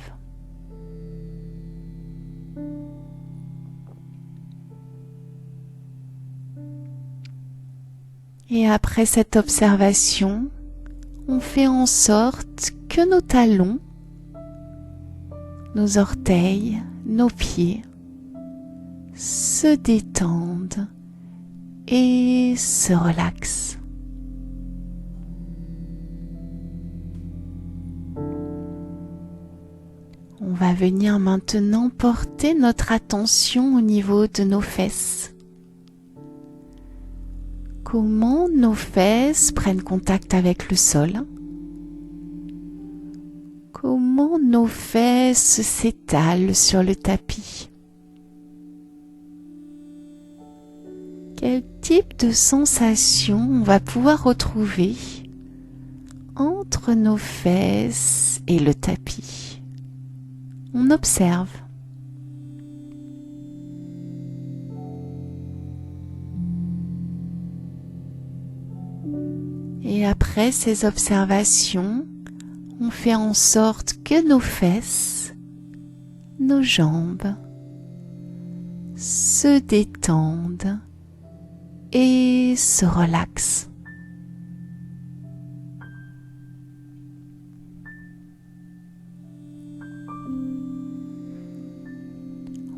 Et après cette observation, on fait en sorte que nos talons, nos orteils, nos pieds se détendent et se relaxent. On va venir maintenant porter notre attention au niveau de nos fesses. Comment nos fesses prennent contact avec le sol? Comment nos fesses s'étalent sur le tapis? Quel type de sensation on va pouvoir retrouver entre nos fesses et le tapis? On observe. Et après ces observations, on fait en sorte que nos fesses, nos jambes se détendent et se relaxent.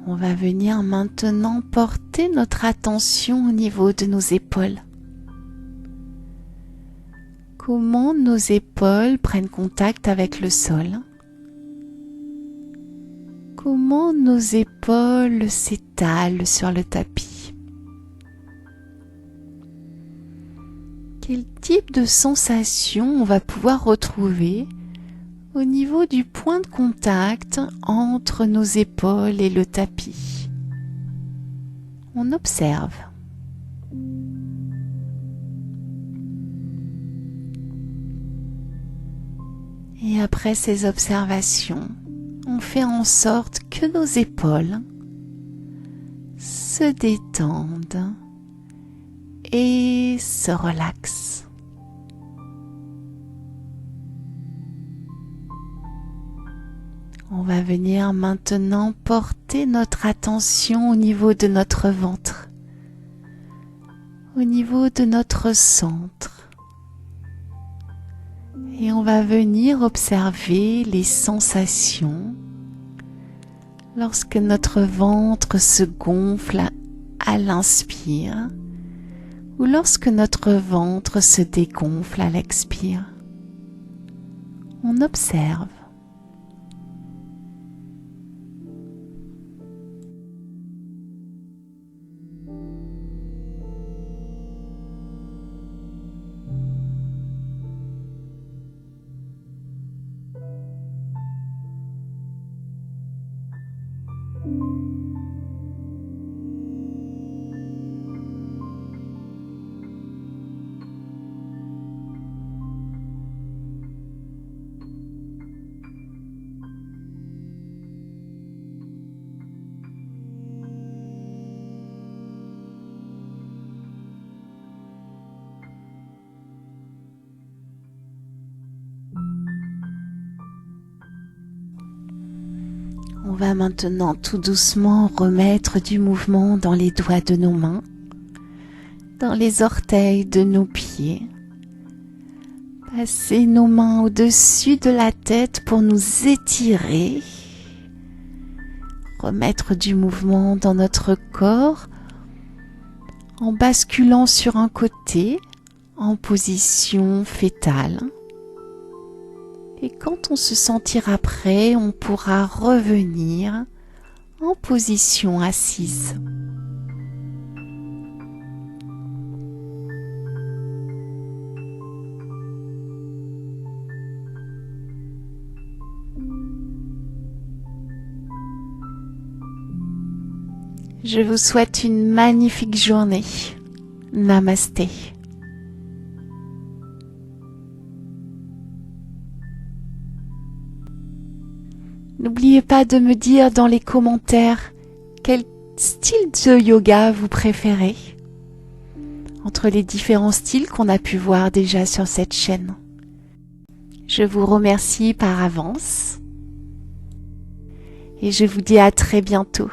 On va venir maintenant porter notre attention au niveau de nos épaules. Comment nos épaules prennent contact avec le sol? Comment nos épaules s'étalent sur le tapis? Quel type de sensation on va pouvoir retrouver au niveau du point de contact entre nos épaules et le tapis? On observe. Et après ces observations, on fait en sorte que nos épaules se détendent et se relaxent. On va venir maintenant porter notre attention au niveau de notre ventre, au niveau de notre centre. Et on va venir observer les sensations lorsque notre ventre se gonfle à l'inspire ou lorsque notre ventre se dégonfle à l'expire. On observe. On va maintenant tout doucement remettre du mouvement dans les doigts de nos mains, dans les orteils de nos pieds. Passer nos mains au-dessus de la tête pour nous étirer. Remettre du mouvement dans notre corps en basculant sur un côté en position fétale. Et quand on se sentira prêt, on pourra revenir en position assise. Je vous souhaite une magnifique journée. Namasté. N'oubliez pas de me dire dans les commentaires quel style de yoga vous préférez entre les différents styles qu'on a pu voir déjà sur cette chaîne. Je vous remercie par avance et je vous dis à très bientôt.